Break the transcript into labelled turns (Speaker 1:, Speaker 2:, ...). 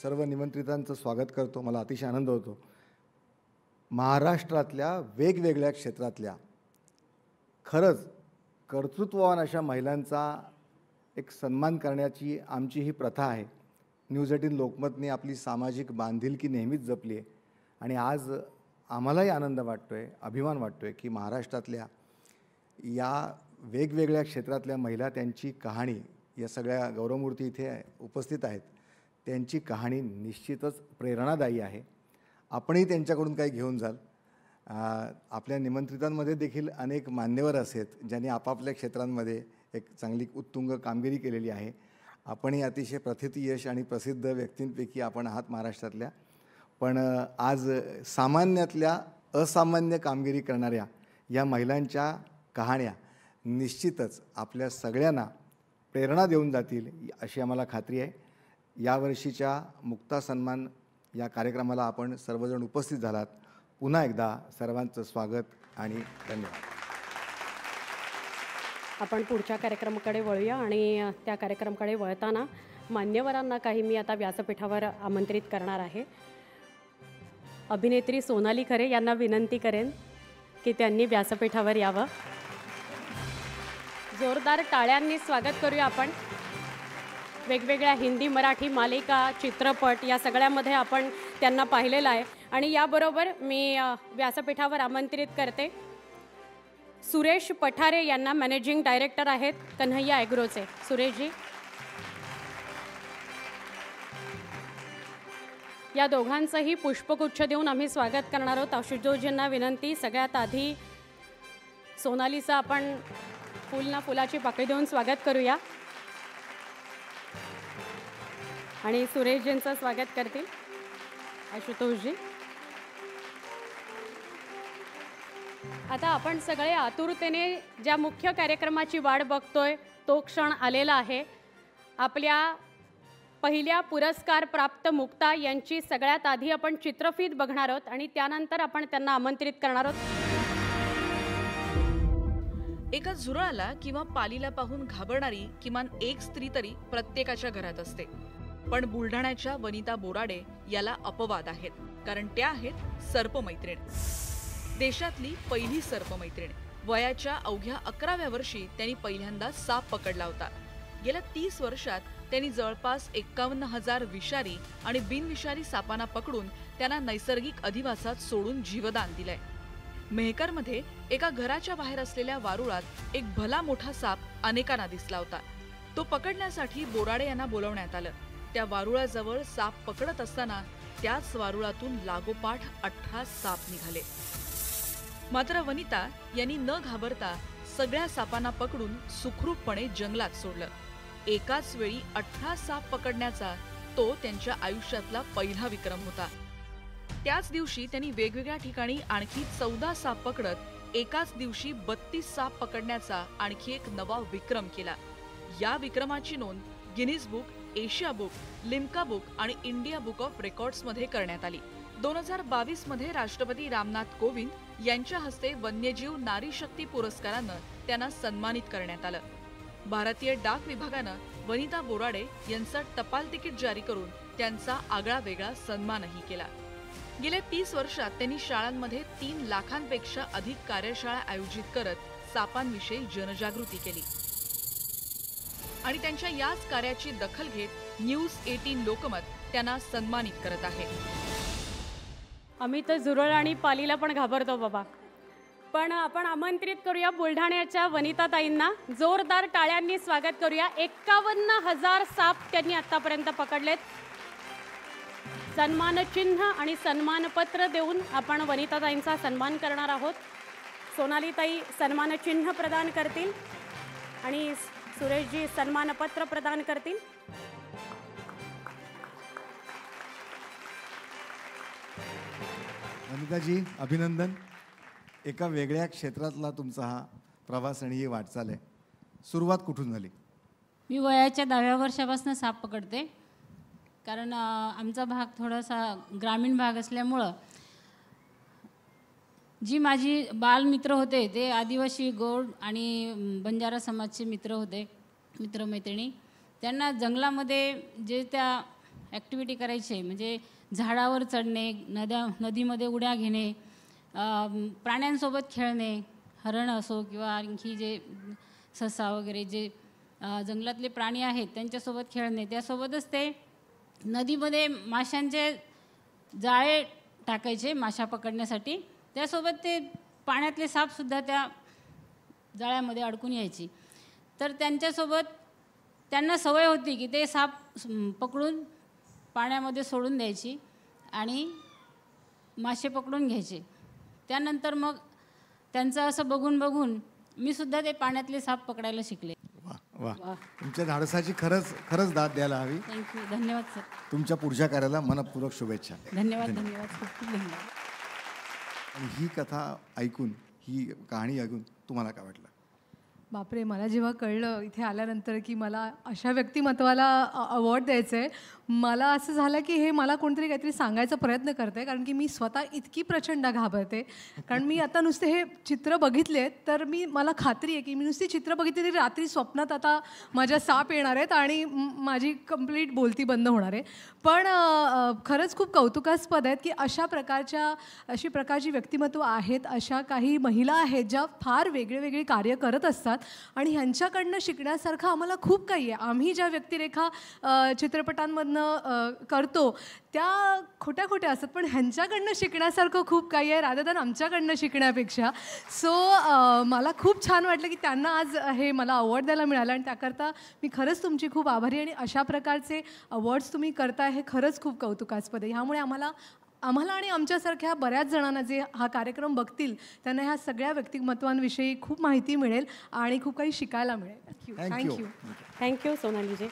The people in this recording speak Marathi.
Speaker 1: सर्व निमंत्रितांचं स्वागत करतो. मला अतिशय आनंद होतो. महाराष्ट्रातल्या वेगवेगळ्या क्षेत्रातल्या खरंच कर्तृत्ववान अशा महिलांचा एक सन्मान करण्याची आमची ही प्रथा आहे. न्यूज 18 लोकमतने आपली सामाजिक बांधिलकी नेहमीच जपली आहे आणि आज आम्हालाही आनंद वाटतो आहे, अभिमान वाटतो आहे की महाराष्ट्रातल्या या वेगवेगळ्या क्षेत्रातल्या महिला, त्यांची कहाणी, या सगळ्या गौरवमूर्ती इथे उपस्थित आहेत, त्यांची कहाणी निश्चितच प्रेरणादायी आहे. आपणही त्यांच्याकडून काही घेऊन जाल. आपल्या निमंत्रितांमध्ये देखील अनेक मान्यवर आहेत ज्यांनी आपापल्या क्षेत्रांमध्ये एक चांगली उत्तुंग कामगिरी केलेली आहे. आपणही अतिशय प्रथित यश आणि प्रसिद्ध व्यक्तींपैकी आपण आहात महाराष्ट्रातल्या. पण आज सामान्यातल्या असामान्य कामगिरी करणाऱ्या या महिलांच्या कहाण्या निश्चितच आपल्या सगळ्यांना प्रेरणा देऊन जातील अशी आम्हाला खात्री आहे. यावर्षीच्या मुक्ता सन्मान या कार्यक्रमाला आपण सर्वजण उपस्थित झालात. पुन्हा एकदा सर्वांचं स्वागत आणि धन्यवाद.
Speaker 2: आपण पुढच्या कार्यक्रमाकडे वळूया आणि त्या कार्यक्रमाकडे वळताना मान्यवरांना काही मी आता व्यासपीठावर आमंत्रित करणार आहे. अभिनेत्री सोनाली खरे यांना विनंती करेन की त्यांनी व्यासपीठावर यावं. जोरदार टाळ्यांनी स्वागत करूया आपण. वेगवेगळ्या हिंदी, मराठी मालिका, चित्रपट या सगळ्यामध्ये आपण त्यांना पाहिलेलं आहे. आणि याबरोबर मी व्यासपीठावर आमंत्रित करते सुरेश पठारे यांना, मॅनेजिंग डायरेक्टर आहेत कन्हैया ॲग्रोचे. सुरेशजी, या दोघांचंही पुष्पगुच्छ देऊन आम्ही स्वागत करणार आहोत. आशुतोषजींना विनंती, सगळ्यात आधी सोनालीचं आपण फुलाची पाकळी देऊन स्वागत करूया आणि सुरेशजींचं स्वागत करतील आशुतोषजी. आता आपण सगळे आतुरतेने ज्या मुख्य कार्यक्रमाची वाट बघतोय तो क्षण आलेला आहे. आपल्या पहिल्या पुरस्कार प्राप्त मुक्ता यांची सगळ्यात आधी आपण चित्रफीत बघणार आहोत आणि त्यानंतर आपण त्यांना आमंत्रित करणार आहोत.
Speaker 3: एका झुरळाला किंवा पालीला पाहून घाबरणारी किमान एक स्त्री तरी प्रत्येकाच्या घरात असते. पण बुलढाण्याच्या वनिता बोराडे याला अपवाद आहेत, कारण त्या आहेत सर्पमैत्रीण. देशातली पहिली सर्पमैत्रीण. वयाच्या अवघ्या 11व्या वर्षी त्यांनी पहिल्यांदा साप पकडला होता. गेल्या 30 वर्षात त्यांनी जवळपास 51,000 विषारी आणि बिनविषारी सापांना पकडून त्यांना नैसर्गिक अधिवासात सोडून जीवदान दिलंय. मेहकरमध्ये एका घराच्या बाहेर असलेल्या वारुळात एक भला मोठा साप अनेकांना दिसला होता. तो पकडण्यासाठी बोराडे यांना बोलवण्यात आलं. त्या वारुळाजवळ साप पकडत असताना त्याच वारुळातून लागोपाठ 18 साप निघाले. मात्र वनिता यांनी न घाबरता सगळ्या सापांना पकडून सुखरूपपणे जंगलात सोडलं. एकाच वेळी 18 साप पकडण्याचा तो त्यांच्या आयुष्यातला पहिला विक्रम होता. त्याच दिवशी त्यांनी वेगवेगळ्या ठिकाणी आणखी 14 साप पकडत एकाच दिवशी 32 साप पकडण्याचा आणखी एक नवा विक्रम केला. या विक्रमाची नोंद Guinness book, Asia book, Limca book आणि इंडिया बुक ऑफ रेकॉर्ड्समध्ये करण्यात आली. 2022 मध्ये राष्ट्रपती रामनाथ कोविंद यांच्या हस्ते वन्यजीव नारी शक्ती पुरस्कारानं त्यांना सन्मानित करण्यात आलं. भारतीय डाक विभागानं वनिता बोराडे यांचं टपाल तिकीट जारी करून त्यांचा आगळा वेगळा सन्मानही केला. गेल्या 30 वर्षात त्यांनी शाळांमध्ये 3 लाखांपेक्षा अधिक कार्यशाळा आयोजित करत सापांविषयी जनजागृती केली आणि त्यांच्या याच कार्याची दखल घेत न्यूज 18 लोकमत त्यांना सन्मानित करत आहे.
Speaker 2: आम्ही तर झुरळ आणि पालीला पण घाबरतो बाबा. पण आपण आमंत्रित करूया बुलढाण्याच्या वनिताताईंना. जोरदार टाळ्यांनी स्वागत करूया. 51,000 साप त्यांनी आतापर्यंत पकडलेत. सन्मानचिन्ह आणि सन्मानपत्र देऊन आपण वनिताताईंचा सन्मान करणार आहोत. सोनालीताई सन्मानचिन्ह प्रदान करतील आणि सुरेशजी सन्मानपत्र प्रदान करतील.
Speaker 1: वनिताजी, अभिनंदन. एका वेगळ्या क्षेत्रातला तुमचा हा प्रवास आणि ही वाटचाल आहे. सुरुवात कुठून झाली?
Speaker 4: मी वयाच्या 10व्या वर्षापासून साप पकडते. कारण आमचा भाग थोडासा ग्रामीण भाग असल्यामुळं जी माझी बालमित्र होते ते आदिवासी गौड आणि बंजारा समाजचे मित्र होते, मित्रमैत्रिणी. त्यांना जंगलामध्ये जे त्या ॲक्टिव्हिटी करायची आहे, म्हणजे झाडावर चढणे, नदीमध्ये उड्या घेणे, प्राण्यांसोबत खेळणे, हरण असो किंवा आणखी जे ससा वगैरे जे जंगलातले प्राणी आहेत त्यांच्यासोबत खेळणे. त्यासोबतच ते नदीमध्ये माशांचे जाळे टाकायचे माशा पकडण्यासाठी. त्यासोबत ते पाण्यातले सापसुद्धा त्या जाळ्यामध्ये अडकून यायची. तर त्यांच्यासोबत त्यांना सवय होती की ते साप पकडून पाण्यामध्ये सोडून द्यायची आणि मासे पकडून घ्यायचे. त्यानंतर मग त्यांचं असं बघून बघून मी सुद्धा ते पाण्यातले साप पकडायला शिकले.
Speaker 1: वा वा, तुमच्या धाडसाची खरंच दाद द्यायला हवी.
Speaker 4: थँक्यू, धन्यवाद सर.
Speaker 1: तुमच्या पुढच्या कार्याला मनपूर्वक शुभेच्छा.
Speaker 4: धन्यवाद, खूप खूप धन्यवाद.
Speaker 1: आणि ही कथा ऐकून, ही कहाणी ऐकून तुम्हाला काय वाटलं?
Speaker 5: बापरे, मला जेव्हा कळलं इथे आल्यानंतर की मला अशा व्यक्तिमत्वाला अवॉर्ड द्यायचं आहे, मला असं झालं की हे मला कोणतरी काहीतरी सांगायचा प्रयत्न करते, कारण की मी स्वतः इतकी प्रचंड घाबरते. कारण मी आता नुसते हे चित्र बघितले तर मला खात्री आहे की मी नुसती चित्र बघितली तरी रात्री स्वप्नात आता माझ्या साप येणार आहेत आणि माझी कंप्लीट बोलती बंद होणार आहे. पण खरंच खूप कौतुकास्पद आहेत की अशी प्रकारची व्यक्तिमत्व आहेत, अशा काही महिला आहेत ज्या फार वेगळे कार्य करत असतात आणि ह्यांच्याकडनं शिकण्यासारखं आम्हाला खूप काही आहे. आम्ही ज्या व्यक्तिरेखा चित्रपटांमधनं करतो त्या खोट्या असतात, पण ह्यांच्याकडनं शिकण्यासारखं खूप काही आहे रादर दॅन आमच्याकडनं शिकण्यापेक्षा. सो मला खूप छान वाटलं की त्यांना आज हे मला अवॉर्ड द्यायला मिळालं आणि त्याकरता मी खरंच तुमची खूप आभारी आहे. आणि अशा प्रकारचे अवॉर्ड्स तुम्ही करताय हे खरंच खूप कौतुकास्पद आहे. ह्यामुळे आम्हाला आणि आमच्यासारख्या बऱ्याच जणांना जे हा कार्यक्रम बघतील त्यांना ह्या सगळ्या व्यक्तिमत्वांविषयी खूप माहिती मिळेल आणि खूप काही शिकायला मिळेल. थँक्यू.
Speaker 2: थँक्यू सोनालीजी.